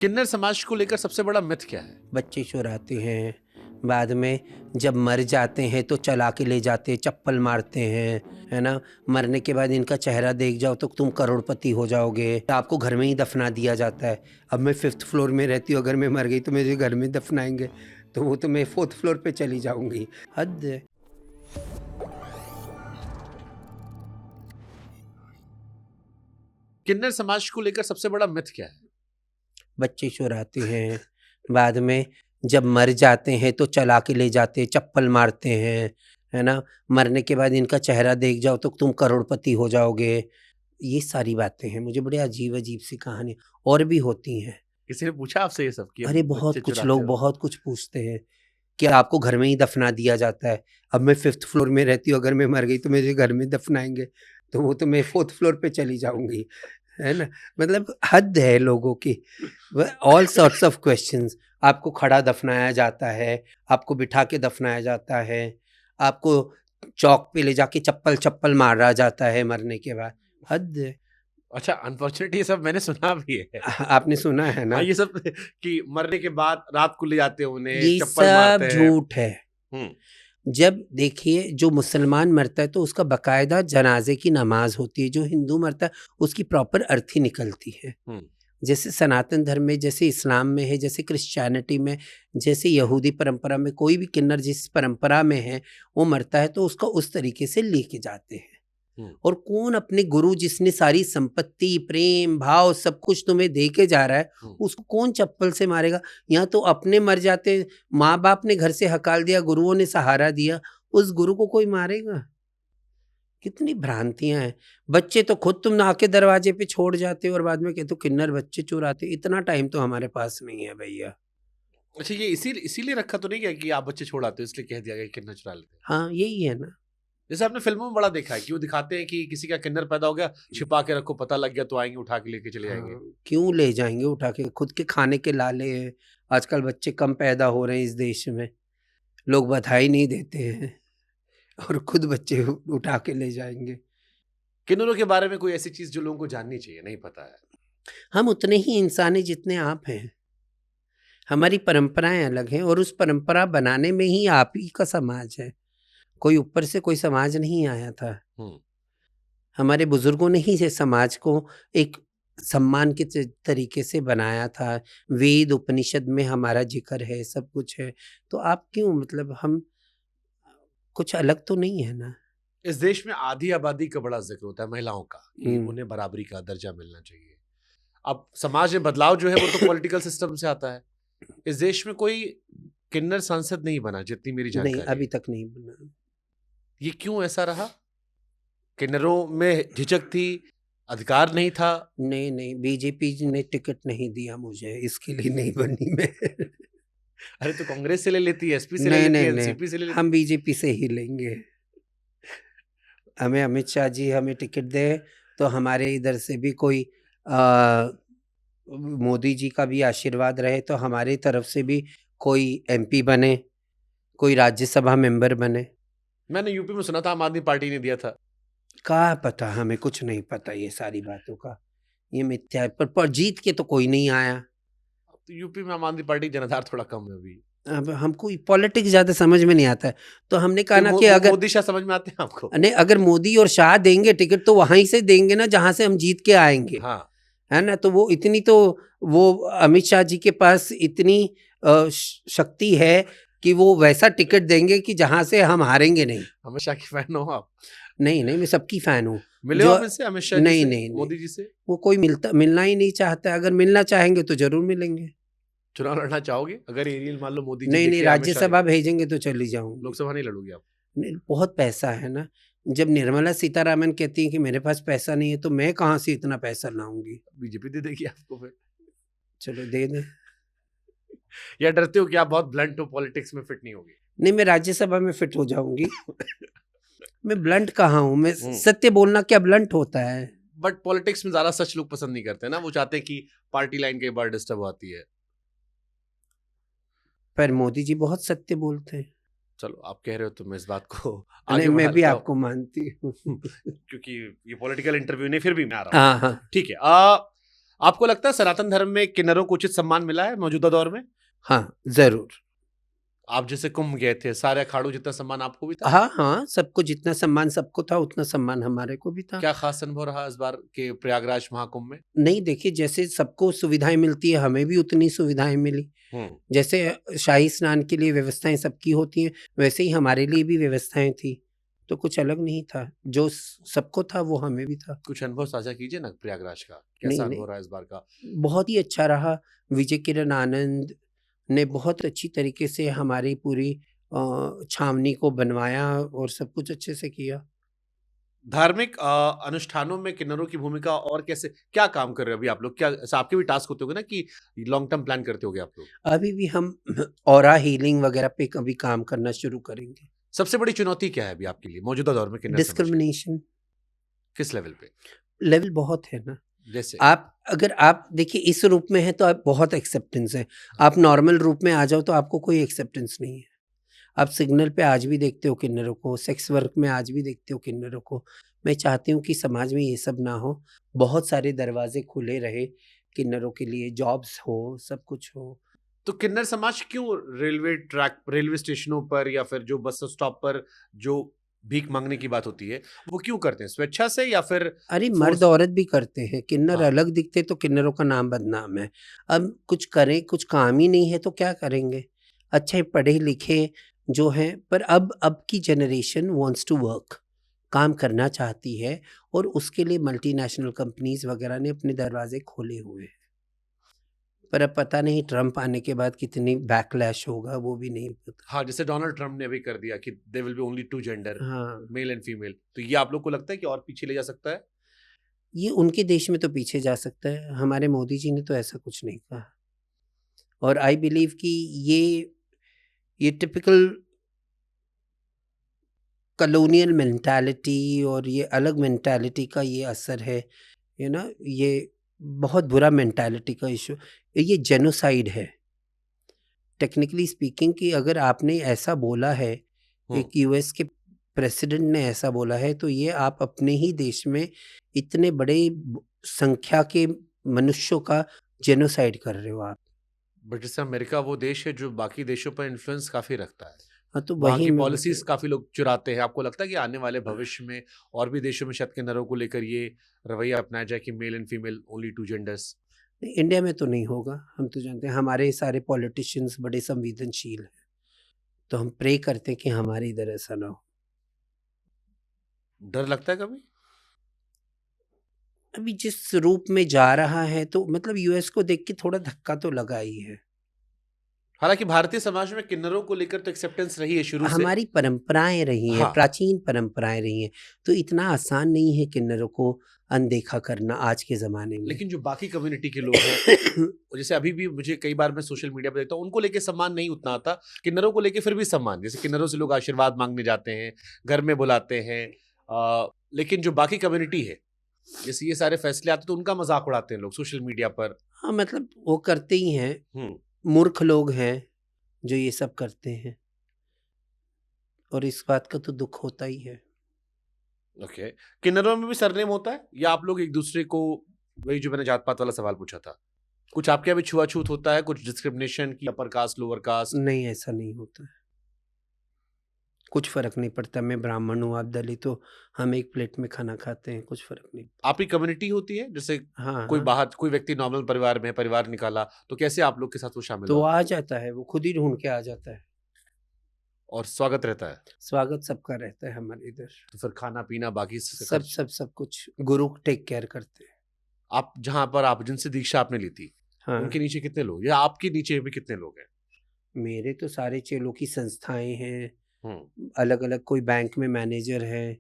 किन्नर समाज को लेकर सबसे बड़ा मिथ क्या है? बच्चे चुराते हैं, बाद में जब मर जाते हैं तो चला के ले जाते हैं, चप्पल मारते हैं, है ना। मरने के बाद इनका चेहरा देख जाओ तो तुम करोड़पति हो जाओगे। आपको घर में ही दफना दिया जाता है। अब मैं 5th फ्लोर में रहती हूँ, अगर मैं मर गई तो मुझे घर में दफनाएंगे, तो वो तो मैं 4th फ्लोर पे चली जाऊंगी। हद है। किन्नर समाज को लेकर सबसे बड़ा मिथ क्या है? बच्चे चुराते हैं, बाद में जब मर जाते हैं तो चला के ले जाते हैं, चप्पल मारते हैं, है ना। मरने के बाद इनका चेहरा देख जाओ तो तुम करोड़पति हो जाओगे। ये सारी बातें हैं। मुझे बड़े अजीब-अजीब सी कहानी और भी होती हैं। किसी ने पूछा आपसे ये सब कि अरे बच्चे बहुत कुछ चुराते लोग हो? बहुत कुछ पूछते हैं कि आपको घर में ही दफना दिया जाता है। अब मैं 5th फ्लोर में रहती हूँ, अगर मैं मर गई तो मुझे घर में दफनाएँगे, तो वो तो मैं 4th फ्लोर पे चली जाऊँगी, है ना। मतलब हद है लोगों की। All sorts of questions. आपको खड़ा दफनाया जाता है, आपको बिठा के दफनाया जाता है, आपको चौक पे ले जाके चप्पल-चप्पल मारा जाता है मरने के बाद। हद है। अच्छा, अनफॉर्चुनेटली ये सब मैंने सुना भी है। आपने सुना है हाँ, ना? ये सब कि मरने के बाद रात को ले जाते हैं उन्हें, ये चप्पल सब मारते हैं। झूठ है। हुँ, जब देखिए जो मुसलमान मरता है तो उसका बाकायदा जनाजे की नमाज होती है, जो हिंदू मरता है उसकी प्रॉपर अर्थी निकलती है। हुँ, जैसे सनातन धर्म में, जैसे इस्लाम में है, जैसे क्रिश्चियनिटी में, जैसे यहूदी परंपरा में, कोई भी किन्नर जिस परंपरा में है वो मरता है तो उसका उस तरीके से लेके जाते हैं। हुँ। और कौन अपने गुरु जिसने सारी संपत्ति, प्रेम, भाव सब कुछ तुम्हें दे के जा रहा है, हुँ। उसको कौन चप्पल से मारेगा? यहाँ तो अपने मर जाते, माँ-बाप ने घर से हकाल दिया, गुरुओं ने सहारा दिया, उस गुरु को कोई मारेगा? कितनी भ्रांतियाँ हैं। बच्चे तो खुद तुम नहा के दरवाजे पे छोड़ जाते हो और बाद में कहते हो किन्नर बच्चे चुराते। इतना टाइम तो हमारे पास नहीं है भैया। अच्छा, ये इसीलिए रखा तो नहीं गया कि आप बच्चे छोड़ आते हो इसलिए कह दिया गया कि किन्नर चुरा लेते हैं? हाँ, यही है ना। जैसे आपने फ़िल्मों में बड़ा देखा है कि वो दिखाते हैं कि किसी का किन्नर पैदा हो गया, छिपा के रखो, पता लग गया तो आएँगे उठा के लेके चले जाएँगे। हाँ, क्यों ले जाएँगे उठा के? खुद के खाने के लाले हैं। आजकल बच्चे कम पैदा हो रहे हैं इस देश में। लोग बधाई नहीं देते हैं और खुद बच्चे उठा के ले जाएँगे। किन्नरों के बारे में कोई ऐसी चीज़ जो लोगों को जाननी चाहिए, नहीं पता है? हम उतने ही इंसान हैं जितने आप हैं। हमारी परंपराएँ अलग हैं और उस परंपरा बनाने में ही आप ही का समाज है। कोई ऊपर से कोई समाज नहीं आया था। हुँ। हमारे बुजुर्गों ने ही ये समाज को एक सम्मान के तरीके से बनाया था। वेद उपनिषद में हमारा जिक्र है, सब कुछ है। तो आप क्यों, मतलब हम कुछ अलग तो नहीं है ना। इस देश में आधी आबादी का बड़ा ज़िक्र होता है महिलाओं का, कि हम्म, उन्हें बराबरी का दर्जा मिलना चाहिए। अब समाज में बदलाव जो है वो तो पॉलिटिकल सिस्टम से आता है। इस देश में कोई किन्नर सांसद नहीं बना जितनी मेरी नहीं जानकारी अभी है। तक नहीं बना। ये क्यों ऐसा रहा? किन्नरों में झिझक थी, अधिकार नहीं था? नहीं नहीं, बीजेपी ने टिकट नहीं दिया मुझे, इसके लिए नहीं बनी मैं। अरे तो कांग्रेस से ले लेती है, एसपी से ले नहीं लेती नहीं है, नहीं, एनसीपी से ले लेती हम है। बीजेपी से ही लेंगे। हमें अमित शाह जी हमें टिकट दे तो हमारे इधर से भी कोई मोदी जी का भी आशीर्वाद रहे तो हमारी तरफ से भी कोई एमपी बने, कोई राज्यसभा मेंबर बने। मैंने यूपी में सुना था आम आदमी पार्टी ने दिया था। क्या पता, हमें कुछ नहीं पता ये सारी बातों का। ये मिथ्या है, पर जीत के तो कोई नहीं आया। अब तो यूपी में आम आदमी पार्टी का जनाधार थोड़ा कम है अभी। अब हमको पॉलिटिक्स ज़्यादा समझ में नहीं आता है, तो हमने कहा क्यों ना कि अगर मोदी शाह समझ में आते हैं आपको? नहीं, अगर मोदी और शाह देंगे टिकट तो वहीं से देंगे ना जहां से हम जीत के आएंगे, हाँ। है ना। तो वो इतनी तो वो अमित शाह जी के पास इतनी शक्ति है कि वो वैसा टिकट देंगे कि जहां से हम हारेंगे नहीं। अमित शाह की फैन हो आप? नहीं नहीं, मैं सबकी फैन हूँ। मिले हो जो आप इनसे, अमित शाह जी नहीं से, नहीं नहीं, मोदी जी से? वो कोई मिलना ही नहीं चाहता। अगर मिलना चाहेंगे तो जरूर मिलेंगे। चुनाव लड़ना चाहोगे? अगर एरियल मान लो मोदी जी नहीं नहीं, दिखे, अमित शाह राज्यसभा दिखे, भेजेंगे तो चली जाऊंगी। लोकसभा नहीं लड़ोगे आप? नहीं, बहुत पैसा है ना। जब निर्मला सीतारामन कहती है कि मेरे पास पैसा नहीं है तो मैं कहाँ से इतना पैसा लाऊंगी। बीजेपी दे देगी आपको फिर? चलो दे दें। या डरते हो कि आप बहुत ब्लंट हो, पॉलिटिक्स में फिट नहीं होगे? नहीं, मैं राज्यसभा में फिट हो जाऊंगी। मैं ब्लंट कहाँ हूँ, मैं हम्म। सत्य बोलना क्या ब्लंट होता है? बट पॉलिटिक्स में ज्यादा सच लोग पसंद नहीं करते ना, वो चाहते हैं कि पार्टी लाइन कई बार डिस्टर्ब आती है। पर मोदी जी बहुत सत्य बोलते हैं। चलो, आप कह रहे हो तो मैं इस बात को नहीं, आगे मैं बढ़ा भी लेता आपको हूँ। मानती हूँ। क्योंकि ये पॉलिटिकल इंटरव्यू नहीं, फिर भी मैं आ रहा हूँ। हाँ हाँ। ठीक है। आपको लगता है सनातन धर्म में किन्नरों को उचित सम्मान मिला है मौजूदा दौर में? हाँ, ज़रूर। आप जैसे कुंभ गए थे, सारे अखाड़ों जितना सम्मान आपको भी था? हाँ, हाँ, सबको जितना सम्मान सबको था, उतना सम्मान हमारे को भी था। क्या खास अनुभव रहा इस बार के प्रयागराज महाकुंभ में? नहीं, देखिए, जैसे सबको सुविधाएँ मिलती है, हमें भी उतनी सुविधाएँ मिली। जैसे शाही स्नान के लिए व्यवस्थाएँ सबकी होती हैं, वैसे ही हमारे लिए भी व्यवस्थाएँ थी। तो कुछ अलग नहीं था, जो सबको था वो हमें भी था। कुछ अनुभव साझा कीजिए ना प्रयागराज का, नहीं, कैसा नहीं। अनुभव रहा इस बार का? बहुत ही अच्छा रहा। विजय किरण आनंद ने बहुत अच्छी तरीके से हमारी पूरी छावनी को बनवाया और सब कुछ अच्छे से किया। धार्मिक अनुष्ठानों में किन्नरों की भूमिका और कैसे, क्या काम कर रहे हो अभी आप लोग? क्या ऐसा आपके भी टास्क होते होंगे ना कि लॉन्ग टर्म प्लान करते होगे आप लोग? अभी भी हम ऑरा हीलिंग वगैरह पे कभी काम करना शुरू करेंगे। सबसे बड़ी चुनौती क्या है अभी आपके लिए मौजूदा दौर में किन्नर समाज की? डिस्क्रिमिनेशन किस लेवल पे? लेवल बहुत है ना। जैसे अगर आप देखिए इस रूप में है तो आप बहुत एक्सेप्टेंस है। आप नॉर्मल रूप में आ जाओ तो आपको कोई एक्सेप्टेंस नहीं है। आप सिग्नल पे आज भी देखते हो किन्नरों को, सेक्स वर्क में आज भी देखते हो किन्नरों को। मैं चाहती हूँ कि समाज में ये सब ना हो, बहुत सारे दरवाजे खुले रहे किन्नरों के लिए, जॉब्स हो, सब कुछ हो। तो किन्नर समाज क्यों रेलवे ट्रैक, रेलवे स्टेशनों पर या फिर जो बस स्टॉप पर जो भीख मांगने की बात होती है, वो क्यों करते हैं? स्वेच्छा से या फिर अरे फोर्स? मर्द औरत भी करते हैं, किन्नर हाँ। अलग दिखते तो किन्नरों का नाम बदनाम है। अब कुछ करें, कुछ काम ही नहीं है तो क्या करेंगे? अच्छे पढ़े लिखे जो हैं, पर अब की जनरेशन वांट्स टू वर्क, काम करना चाहती है और उसके लिए मल्टीनेशनल कंपनीज़ वगैरह ने अपने दरवाजे खोले हुए हैं। पर अब पता नहीं ट्रंप आने के बाद कितनी बैकलैश होगा, वो भी नहीं पता। हाँ, जैसे डोनाल्ड ट्रम्प ने अभी कर दिया कि there will be only 2 gender, हाँ, मेल एंड फीमेल। तो ये आप लोग को लगता है कि और पीछे ले जा सकता है? ये उनके देश में तो पीछे जा सकता है, हमारे मोदी जी ने तो ऐसा कुछ नहीं कहा। और आई बिलीव कि ये टिपिकल कॉलोनियल मेंटालिटी और ये अलग मेंटालिटी का ये असर है, ये बहुत बुरा मेंटालिटी का इशू। ये जेनोसाइड है टेक्निकली स्पीकिंग, कि अगर आपने ऐसा बोला है, एक यूएस के प्रेसिडेंट ने ऐसा बोला है, तो ये आप अपने ही देश में इतने बड़े संख्या के मनुष्यों का जेनोसाइड कर रहे हो आप। बट जैसे अमेरिका वो देश है जो बाकी देशों पर इन्फ्लुएंस काफी रखता है, हाँ, तो वहाँ वही की मैं पॉलिसीज काफी लोग चुराते हैं। आपको लगता है कि आने वाले भविष्य में और भी देशों में शायद किन्नरों को लेकर ये रवैया अपनाया जाए कि mail and female only 2 genders? नहीं, इंडिया में तो नहीं होगा। हम तो जानते हैं हमारे सारे पॉलिटिशियंस बड़े संवेदनशील हैं, तो हम प्रे करते हैं कि हमारे इधर ऐसा ना हो। डर लगता है कभी? अभी जिस रूप में जा रहा है तो मतलब यूएस को देख के थोड़ा धक्का तो लगा ही है। हालांकि भारतीय समाज में किन्नरों को लेकर तो एक्सेप्टेंस रही है शुरू से। हमारी परंपराएं रही हैं, हाँ। प्राचीन परंपराएं रही हैं, तो इतना आसान नहीं है किन्नरों को अनदेखा करना आज के ज़माने में। लेकिन जो बाकी कम्युनिटी के लोग हैं, जैसे अभी भी मुझे कई बार मैं सोशल मीडिया पर देखता हूँ, उनको लेके सम्मान नहीं उतना आता। किन्नरों को लेके फिर भी सम्मान, जैसे किन्नरों से लोग आशीर्वाद मांगने जाते हैं, घर में बुलाते हैं। लेकिन जो बाकी कम्युनिटी है, जैसे ये सारे फैसले आते तो उनका मजाक उड़ाते हैं लोग सोशल मीडिया पर। हाँ, मतलब वो करते ही हैं, मूर्ख लोग हैं जो ये सब करते हैं, और इस बात का तो दुख होता ही है। ओके। किन्नरों में भी सरनेम होता है या आप लोग एक दूसरे को, वही जो मैंने जात पात वाला सवाल पूछा था, कुछ आपके यहाँ भी छुआछूत होता है, कुछ डिस्क्रिमिनेशन की, अपर कास्ट लोअर कास्ट? नहीं, ऐसा नहीं होता है। कुछ फ़र्क नहीं पड़ता, मैं ब्राह्मण हूँ, आप दलित हो, हम एक प्लेट में खाना खाते हैं, कुछ फ़र्क नहीं। आपकी कम्युनिटी होती है, जैसे हाँ, कोई हाँ, बाहर कोई व्यक्ति नॉर्मल परिवार में परिवार निकाला तो कैसे आप लोग के साथ वो शामिल तो वो हुआ आ जाता है, वो खुद ही ढूँढ के आ जाता है। और स्वागत रहता है? स्वागत सबका रहता है हमारे इधर। तो फिर खाना पीना बाकी सब कुछ गुरु टेक केयर करते हैं। आप जहाँ पर आप जिनसे दीक्षा आपने ली थी, हाँ, उनके नीचे कितने लोग, या आपके नीचे भी कितने लोग हैं? मेरे तो सारे चेलों की संस्थाएँ हैं, हम्म। अलग-अलग, कोई बैंक में मैनेजर है,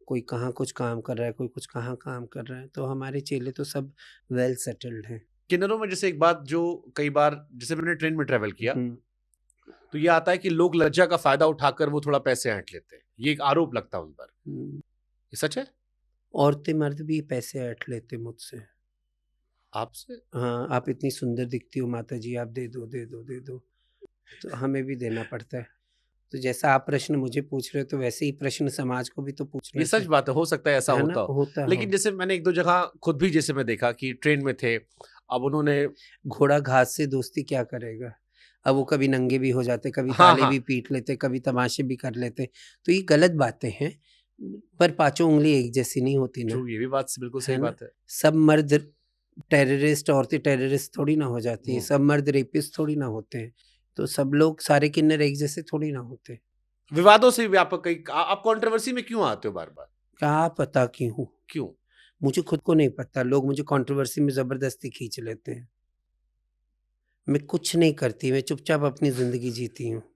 कोई कहाँ कुछ काम कर रहा है, कोई कुछ कहाँ काम कर रहा है, तो हमारे चेले तो सब वेल सेटल्ड हैं। किन्नरों में जैसे एक बात जो कई बार, जैसे मैंने ट्रेन में ट्रेवल किया, तो ये आता है कि लोग लज्जा का फायदा उठाकर वो थोड़ा पैसे ऐंठ लेते हैं। ये एक आरोप लगता है उन पर, ये सच है? औरतें मर्द भी पैसे ऐंठ लेते मुझसे। आपसे? हाँ, आप इतनी सुंदर दिखती हो माता जी, आप दे दो, दे दो, दे दो, तो हमें भी देना पड़ता है। तो जैसा आप प्रश्न मुझे पूछ रहे हो, तो वैसे ही प्रश्न समाज को भी तो पूछना ये सच बात है, हो सकता है ऐसा है ना? होता हो। होता हो। लेकिन जैसे मैंने एक दो जगह खुद भी, जैसे मैं देखा कि ट्रेन में थे, अब उन्होंने घोड़ा घास से दोस्ती क्या करेगा? अब वो कभी नंगे भी हो जाते, कभी हाँ, ताली हाँ। भी पीट लेते, कभी तमाशे भी कर लेते। तो ये गलत बातें हैं, पर पाँचों उँगली एक जैसी नहीं होती ना, ट्रू, ये भी बात बिल्कुल है सही ना? बात है। सब मर्द टेररिस्ट, औरतें टेररिस्ट थोड़ी ना हो जाती हैं, हुँ। सब मर्द रेपिस्ट थोड़ी ना होते हैं। तो सब लोग सारे किन्नर एक जैसे थोड़ी ना होते। विवादों से भी आप कई आप कंट्रोवर्सी में क्यों आते हो बार-बार? क्या पता क्यों? क्यों? मुझे खुद को नहीं पता, लोग मुझे कंट्रोवर्सी में ज़बरदस्ती खींच लेते हैं। मैं कुछ नहीं करती, मैं चुपचाप अपनी ज़िंदगी जीती हूँ।